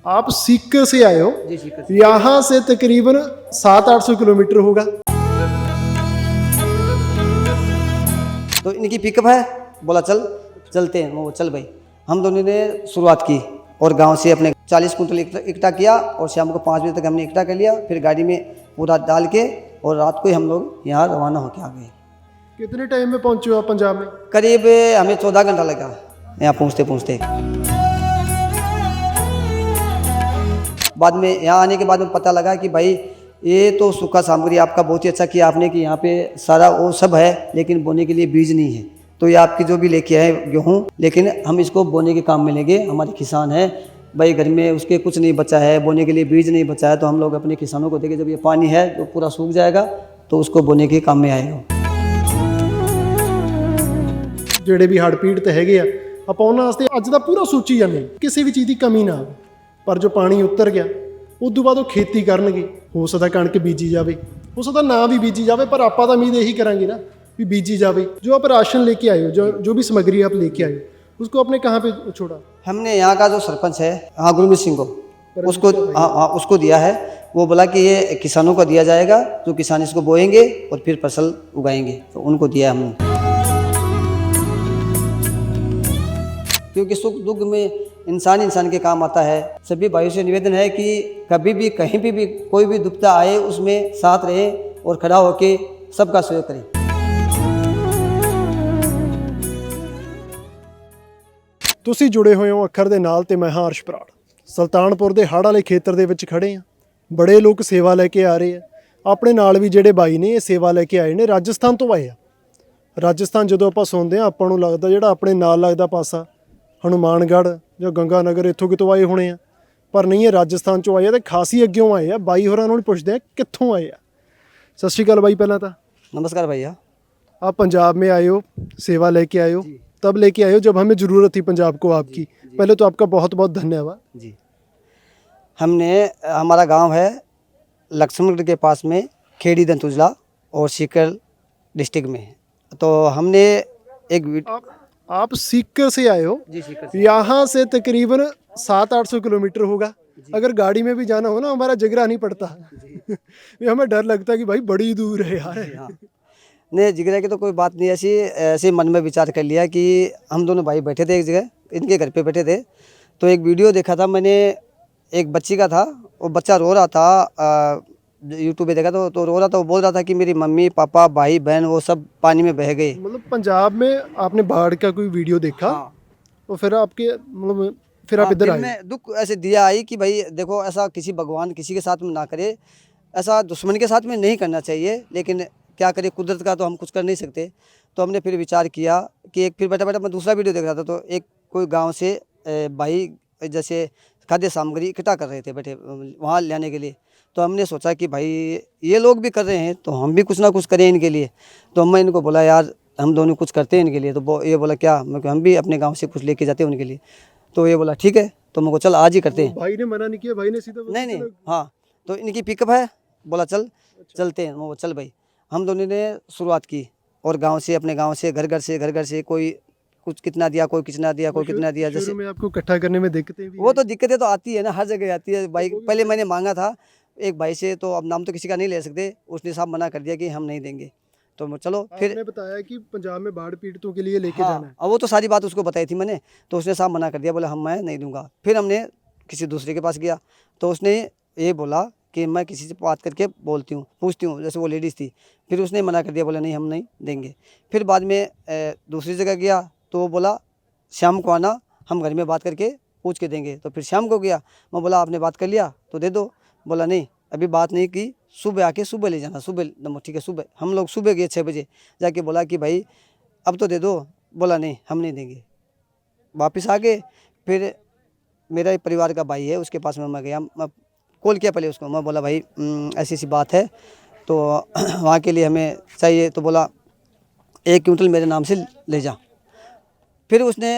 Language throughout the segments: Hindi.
आप सीकर से आए हो? जी सीकर से। यहाँ से तकरीबन 700-800 किलोमीटर होगा। तो इनकी पिकअप है, बोला चल चलते हैं। वो चल भाई, हम दोनों ने शुरुआत की और गांव से अपने 40 कुंटल इकट्ठा किया और शाम को 5 बजे तक हमने इकट्ठा कर लिया। फिर गाड़ी में पूरा डाल के और रात को ही हम लोग यहाँ रवाना होकर आ गए। कितने टाइम में पहुंचे हो आप पंजाब में? करीब हमें 14 घंटा लगा यहाँ पहुँचते पहुँचते। बाद में यहाँ आने के बाद में पता लगा कि भाई ये तो सूखा सामग्री आपका बहुत ही अच्छा किया आपने कि यहाँ पे सारा वो सब है, लेकिन बोने के लिए बीज नहीं है। तो ये आपकी जो भी लेके आए गेहूँ, लेकिन हम इसको बोने के काम में लेंगे। हमारे किसान हैं भाई, घर में उसके कुछ नहीं बचा है, बोने के लिए बीज नहीं बचा है, तो हम लोग अपने किसानों को देंगे। जब ये पानी है तो पूरा सूख जाएगा तो उसको बोने के काम में आएगा। ਜਿਹੜੇ ਵੀ ਹੜ੍ਹ ਪੀੜਤ ਹੈਗੇ ਆ, ਆਪਾਂ ਉਹਨਾਂ ਵਾਸਤੇ ਅੱਜ ਦਾ ਪੂਰਾ ਸੋਚੀ ਜਾਂਦੇ ਕਿਸੇ ਵੀ ਚੀਜ਼ ਦੀ ਕਮੀ ਨਾ ਆਵੇ। ਪਰ ਜੋ ਪਾਣੀ ਉਤਰ ਗਿਆ ਉਸ ਤੋਂ ਬਾਅਦ ਉਹ ਖੇਤੀ ਕਰਨਗੇ। ਹੋ ਸਕਦਾ ਕਣਕ ਬੀਜੀ ਜਾਵੇ, ਹੋ ਸਕਦਾ ਨਾ ਵੀ ਬੀਜੀ ਜਾਵੇ, पर ਆਪਾਂ ਤਾਂ ਉਮੀਦ ਇਹੀ ਕਰਾਂਗੇ ना भी बीजी जावे। जो आप राशन लेके आए हो, जो भी सामग्री आप लेके आए हो, उसको आपने कहाँ पे छोड़ा? हमने यहाँ का जो सरपंच है, हाँ गुरमीत सिंह को, उसको हाँ उसको दिया है। वो बोला कि ये किसानों को दिया जाएगा, जो किसान इसको बोएंगे और फिर फसल उगाएंगे, तो उनको दिया हमने। क्योंकि सुख दुख में इंसान के काम आता है। सभी भाइयों से निवेदन है कि कभी भी कहीं भी कोई भी दुविधा आए उसमें साथ रहे और खड़ा होके सबका सहयोग करें। ਤੁਸੀਂ ਜੁੜੇ ਹੋਏ ਹੋ ਅੱਖਰ ਦੇ ਨਾਲ ਤੇ ਮੈਂ ਹਾਂ ਅਰਸ਼ ਬਰਾੜ। ਸੁਲਤਾਨਪੁਰ ਦੇ ਹੜ੍ਹ ਵਾਲੇ ਖੇਤਰ ਦੇ ਵਿੱਚ ਖੜੇ ਆ। ਬੜੇ ਲੋਕ ਸੇਵਾ ਲੈ ਕੇ ਆ ਰਹੇ ਆ। ਆਪਣੇ ਨਾਲ ਵੀ ਜਿਹੜੇ ਬਾਈ ਨੇ ਇਹ ਸੇਵਾ ਲੈ ਕੇ ਆਏ ਨੇ, ਰਾਜਸਥਾਨ ਤੋਂ ਆਏ ਆ। ਰਾਜਸਥਾਨ ਜਦੋਂ ਆਪਾਂ ਸੁਣਦੇ ਆ ਆਪਾਂ ਨੂੰ ਲੱਗਦਾ ਜਿਹੜਾ ਆਪਣੇ ਨਾਲ ਲੱਗਦਾ ਪਾਸਾ ਹਨੂਮਾਨਗੜ੍ਹ ਜਾਂ ਗੰਗਾ ਨਗਰ ਇੱਥੋਂ ਕਿਤੋਂ ਆਏ ਹੋਣੇ ਆ, ਪਰ ਨਹੀਂ, ਇਹ ਰਾਜਸਥਾਨ ਚੋਂ ਆਏ ਆ ਤੇ ਖਾਸੀ ਅੱਗਿਓਂ ਆਏ ਆ। ਬਾਈ ਹੋਰਾਂ ਨੂੰ ਪੁੱਛਦੇ ਆ ਕਿੱਥੋਂ ਆਏ ਆ। ਸਤਿ ਸ਼੍ਰੀ ਅਕਾਲ ਬਾਈ। ਪਹਿਲਾਂ ਤਾਂ नमस्कार भैया। आप पंजाब में आए हो, सेवा लेके आए हो, तब लेके आए हो जब हमें ज़रूरत थी पंजाब को आपकी। पहले तो आपका बहुत बहुत धन्यवाद जी। हमने हमारा गांव है लक्ष्मणगढ़ के पास में, खेड़ी दंतुजला और सीकर डिस्ट्रिक्ट में। तो हमने एक आप सीकर से आए हो? जी सीकर। यहाँ से तकरीबन 700-800 किलोमीटर होगा। अगर गाड़ी में भी जाना हो ना, हमारा जिगरा नहीं पड़ता। हमें डर लगता है कि भाई बड़ी दूर है यार। हाँ। नहीं, जिगरा की तो कोई बात नहीं। ऐसे मन में विचार कर लिया कि हम दोनों भाई बैठे थे एक जगह, इनके घर पे बैठे थे, तो एक वीडियो देखा था मैंने, एक बच्ची का था। वो बच्चा रो रहा था, यूट्यूब पे देखा तो रो रहा था। वो बोल रहा था कि मेरी मम्मी पापा भाई बहन वो सब पानी में बह गए। मतलब पंजाब में आपने बाढ़ का कोई वीडियो देखा? हाँ। तो फिर आपके मतलब फिर आप इधर आए? में दुख ऐसे दिया आई कि भाई देखो, ऐसा किसी भगवान किसी के साथ में ना करे, ऐसा दुश्मन के साथ में नहीं करना चाहिए, लेकिन क्या करें, कुदरत का तो हम कुछ कर नहीं सकते। तो हमने फिर विचार किया कि एक फिर बैठा बैठा मैं दूसरा वीडियो देख रहा था, तो एक कोई गांव से भाई जैसे खाद्य सामग्री इकट्ठा कर रहे थे बैठे वहाँ लाने के लिए। तो हमने सोचा कि भाई ये लोग भी कर रहे हैं तो हम भी कुछ ना कुछ करें इनके लिए। तो मैं इनको बोला यार हम दोनों कुछ करते हैं इनके लिए। तो ये बोला क्या? मैं हम भी अपने गाँव से कुछ लेके जाते हैं उनके लिए। तो ये बोला ठीक है, तो मेरे को चल आज ही करते हैं। भाई ने मना नहीं किया? भाई ने सीधा नहीं हाँ, तो इनकी पिकअप है, बोला चल चलते हैं। वो चल भाई, हम दोनों ने शुरुआत की और गांव से अपने गांव से घर घर से कोई कुछ कितना दिया, कोई कितना दिया, कोई कितना दिया। जैसे में आपको इकट्ठा करने में दिक्कतें भी वो तो दिक्कतें तो आती है ना, हर जगह आती है भाई। पहले मैंने मांगा था एक भाई से, तो अब नाम तो किसी का नहीं ले सकते, उसने साहब मना कर दिया कि हम नहीं देंगे। तो चलो फिर आपने बताया कि पंजाब में बाढ़ पीड़ितों के लिए लेके जाना है। अब वो तो सारी बात उसको बताई थी मैंने, तो उसने साहब मना कर दिया, बोला हम मैं नहीं दूंगा। फिर हमने किसी दूसरे के पास गया, तो उसने ये बोला कि मैं किसी से बात करके बोलती हूँ पूछती हूँ, जैसे वो लेडीज़ थी। फिर उसने मना कर दिया, बोला नहीं हम नहीं देंगे। फिर बाद में दूसरी जगह गया, तो वो बोला शाम को आना, हम घर में बात करके पूछ के देंगे। तो फिर शाम को गया, मैं बोला आपने बात कर लिया तो दे दो। बोला नहीं अभी बात नहीं की, सुबह आके सुबह ले जाना। सुबह ठीक है, सुबह हम लोग सुबह गए 6 बजे जाके, बोला कि भाई अब तो दे दो। बोला नहीं हम नहीं देंगे। वापस आ गए, फिर मेरा एक परिवार का भाई है उसके पास में मैं गया, मैं कॉल किया पहले उसको, मैं बोला भाई ऐसी ऐसी बात है तो वहाँ के लिए हमें चाहिए। तो बोला 1 क्विंटल मेरे नाम से ले जा। फिर उसने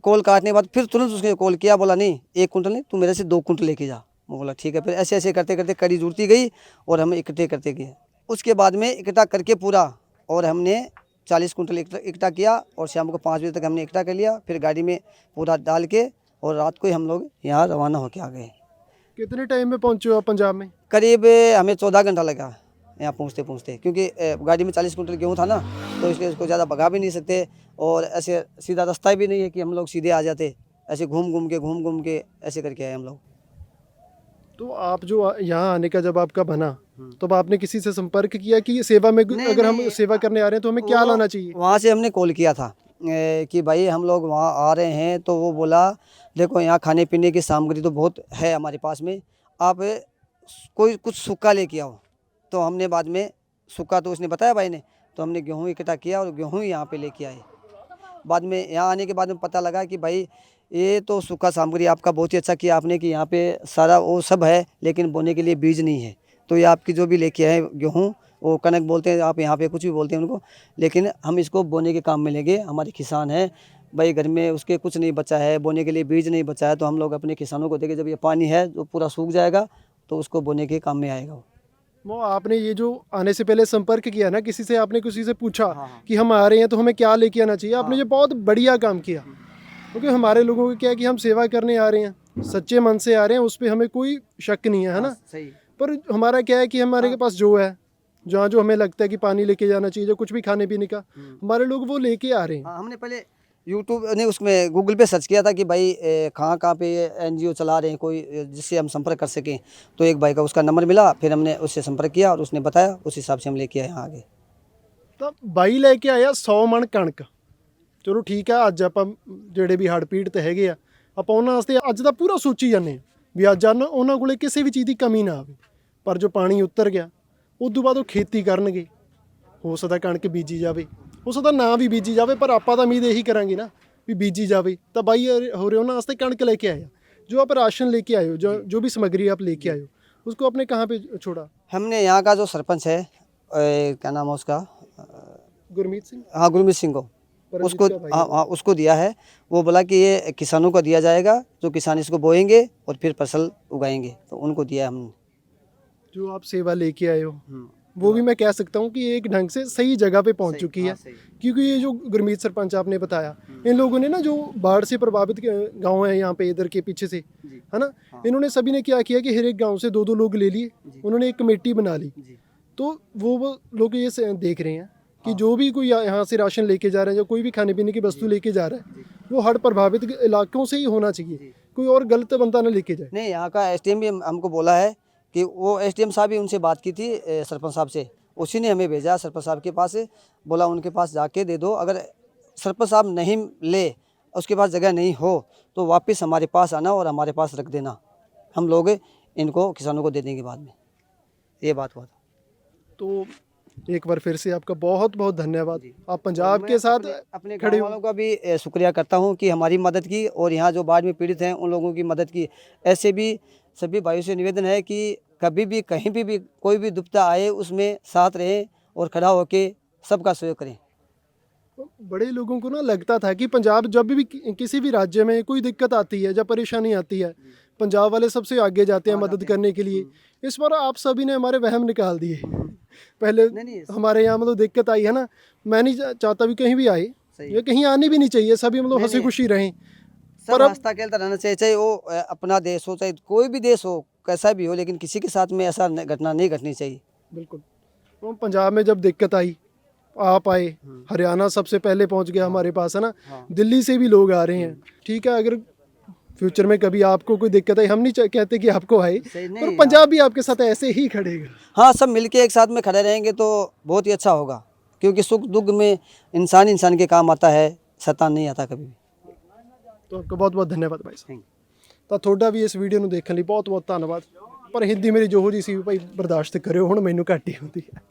कॉल काटने के बाद फिर तुरंत उसने कॉल किया, बोला नहीं 1 क्विंटल नहीं, तू मेरे से 2 क्विंटल लेके जा। मैं बोला ठीक है। फिर ऐसे ऐसे करते करते कड़ी जुड़ती गई और हम इकट्ठे करते गए। उसके बाद में इकट्ठा करके पूरा, और हमने 40 कुंटल इकट्ठा किया और शाम को 5 बजे तक हमने इकट्ठा कर लिया। फिर गाड़ी में पूरा डाल के और रात को ही हम लोग यहाँ रवाना होकर आ गए। कितने टाइम में पहुंचे हो आप पंजाब में? करीब हमें 14 घंटा लगा यहाँ पहुँचते पहुँचते, क्योंकि गाड़ी में 40 कुंटल गेहूँ था ना, तो इसलिए उसको ज़्यादा भगा भी नहीं सकते और ऐसे सीधा रास्ता भी नहीं है कि हम लोग सीधे आ जाते, ऐसे घूम घूम के ऐसे करके आए हम लोग। तो आप जो यहाँ आने का जब आपका बना, तब आपने किसी से संपर्क किया कि ये सेवा में अगर हम सेवा करने आ रहे हैं तो हमें क्या लाना चाहिए? वहाँ से हमने कॉल किया था कि भाई हम लोग वहाँ आ रहे हैं, तो वो बोला देखो यहाँ खाने पीने की सामग्री तो बहुत है हमारे पास में, आप कोई कुछ सूखा लेके आओ। तो हमने बाद में सूखा तो उसने बताया भाई ने, तो हमने गेहूँ इकट्ठा किया और गेहूँ यहाँ पे लेके आए। बाद में यहाँ आने के बाद में पता लगा कि भाई ये तो सूखा सामग्री आपका बहुत ही अच्छा किया आपने कि यहाँ पे सारा वो सब है, लेकिन बोने के लिए बीज नहीं है। तो ये आपकी जो भी लेके आए गेहूँ, वो कनक बोलते हैं, आप यहाँ पे कुछ भी बोलते हैं उनको, लेकिन हम इसको बोने के काम में लेंगे। हमारे किसान हैं भाई, घर में उसके कुछ नहीं बचा है, बोने के लिए बीज नहीं बचा है, तो हम लोग अपने किसानों को देंगे। जब ये पानी है जो पूरा सूख जाएगा तो उसको बोने के काम में आएगा। वो आपने ये जो आने से पहले संपर्क किया ना किसी से, आपने किसी से पूछा हाँ। कि हम आ रहे हैं तो हमें क्या लेके आना चाहिए? आपने हाँ। ये बहुत बढ़िया काम किया, क्योंकि हमारे लोगों को क्या है कि हम सेवा करने आ रहे हैं, सच्चे मन से आ रहे हैं, उस पर हमें कोई शक नहीं है ना। सही। पर हमारा क्या है कि हमारे के पास जो है, जहाँ जो हमें लगता है कि पानी लेके जाना चाहिए, जो कुछ भी खाने पीने का, हमारे लोग वो लेके आ रहे हैं। हाँ, हमने पहले यूट्यूब ने उसमें गूगल पे सर्च किया था कि भाई कहाँ पे ये NGO चला रहे हैं कोई, जिससे हम संपर्क कर सकें। तो एक भाई का उसका नंबर मिला, फिर हमने उससे संपर्क किया और उसने बताया, उस हिसाब से हम लेके आए यहाँ आगे। ਤਾਂ ਬਾਈ ਲੈ ਕੇ ਆਇਆ 100 ਮਣ ਕਣਕ। ਚਲੋ ਠੀਕ ਆ, ਅੱਜ ਆਪਾਂ ਜਿਹੜੇ ਵੀ ਹੜ੍ਹ ਪੀੜਤ ਹੈਗੇ ਆ, ਆਪਾਂ ਉਹਨਾਂ ਵਾਸਤੇ ਅੱਜ ਦਾ ਪੂਰਾ ਸੋਚੀ ਜਾਂਦੇ ਹਾਂ ਵੀ ਅੱਜ ਉਹਨਾਂ ਕੋਲੇ ਕਿਸੇ ਵੀ ਚੀਜ਼ ਦੀ ਕਮੀ ਨਾ ਆਵੇ। ਪਰ ਜੋ ਪਾਣੀ ਉਤਰ ਗਿਆ, ਉਸ ਤੋਂ ਬਾਅਦ ਉਹ ਖੇਤੀ ਕਰਨਗੇ, ਹੋ ਸਕਦਾ ਕਣਕ ਬੀਜੀ ਜਾਵੇ, ਹੋ ਸਕਦਾ ਨਾ ਵੀ ਬੀਜੀ ਜਾਵੇ, ਪਰ ਆਪਾਂ ਤਾਂ ਉਮੀਦ ਇਹੀ ਕਰਾਂਗੇ ਨਾ ਵੀ ਬੀਜੀ ਜਾਵੇ। ਤਾਂ ਬਾਈ ਹੋ ਰਹੇ ਉਹਨਾਂ ਵਾਸਤੇ ਕਣਕ ਲੈ ਕੇ ਆਇਆ। जो आप राशन लेके आए हो, जो भी सामग्री आप लेके आए हो, उसको आपने कहाँ पे छोड़ा? हमने यहाँ का जो सरपंच है, क्या नाम है उसका, गुरमीत सिंह। हाँ गुरमीत सिंह को, उसको हाँ उसको दिया है। वो बोला कि ये किसानों को दिया जाएगा, जो किसान इसको बोएंगे और फिर फसल उगाएंगे, तो उनको दिया है हमने। जो आप सेवा लेके आए हो, वो भी मैं कह सकता हूँ कि एक ढंग से सही जगह पे पहुँच चुकी है। क्योंकि ये जो गुरमीत सरपंच आपने बताया, इन लोगों ने ना जो बाढ़ से प्रभावित गांव है यहाँ पे इधर के पीछे से, है ना, इन्होंने सभी ने क्या किया कि हर एक गांव से 2-2 लोग ले लिए, उन्होंने एक कमेटी बना ली। तो वो लोग ये देख रहे हैं कि जो भी कोई यहाँ से राशन लेके जा रहा है, या कोई भी खाने पीने की वस्तु लेके जा रहा है, वो हड़ प्रभावित इलाकों से ही होना चाहिए, कोई और गलत बंदा ना लेके जाए। नहीं, यहाँ का SDM भी हमको बोला है कि वो SDM साहब भी उनसे बात की थी सरपंच साहब से, उसी ने हमें भेजा सरपंच साहब के पास, बोला उनके पास जाके दे दो। अगर सरपंच साहब नहीं ले, उसके पास जगह नहीं हो, तो वापस हमारे पास आना और हमारे पास रख देना, हम लोग इनको किसानों को दे देंगे बाद में। ये बात हुआ था। तो एक बार फिर से आपका बहुत बहुत धन्यवाद। आप पंजाब के साथ अपने खड़े गाँव वालों का भी शुक्रिया करता हूँ कि हमारी मदद की, और यहाँ जो बाढ़ में पीड़ित हैं उन लोगों की मदद की। ऐसे भी सभी भाइयों से निवेदन है कि कभी भी कहीं भी कोई भी दुविधा आए, उसमें साथ रहें और खड़ा होके सबका सहयोग करें। बड़े लोगों को ना लगता था कि पंजाब जब भी किसी भी राज्य में कोई दिक्कत आती है, जब परेशानी आती है, पंजाब वाले सबसे आगे जाते हैं मदद करने के लिए। इस बार आप सभी ने हमारे वहम निकाल दिए। पहले हमारे यहाँ मतलब दिक्कत आई है ना, मैं नहीं चाहता भी कहीं भी आए, ये कहीं आनी भी नहीं चाहिए, सभी मतलब हंसी खुशी रहें। पर हंसता खेलता रहना चाहिए, चाहे वो अपना देश हो, चाहे कोई भी देश हो, कैसा भी हो, लेकिन किसी के साथ में ऐसा घटना नहीं घटनी चाहिए। बिल्कुल। तो पंजाब में जब दिक्कत आई, आप आए, हरियाणा सबसे पहले पहुंच गया हमारे पास, है ना, दिल्ली से भी लोग आ रहे हैं। ठीक है, अगर फ्यूचर में कभी आपको कोई दिक्कत आई, हम नहीं कहते कि आपको आए, पर पंजाब भी आपके साथ ऐसे ही खड़ेगा। हाँ, सब मिलके एक साथ में खड़े रहेंगे तो बहुत ही अच्छा होगा, क्योंकि सुख दुख में इंसान के काम आता है, शैतान नहीं आता कभी भी। तो आपका बहुत बहुत धन्यवाद भाई साहब। ਤਾਂ ਤੁਹਾਡਾ ਵੀ ਇਸ ਵੀਡੀਓ ਨੂੰ ਦੇਖਣ ਲਈ ਬਹੁਤ ਬਹੁਤ ਧੰਨਵਾਦ। ਪਰ ਹਿੰਦੀ ਮੇਰੀ ਜਿਹੋ ਜਿਹੀ ਸੀ ਭਾਈ ਬਰਦਾਸ਼ਤ ਕਰਿਓ, ਹੁਣ ਮੈਨੂੰ ਘੱਟ ਹੀ ਹੁੰਦੀ ਹੈ।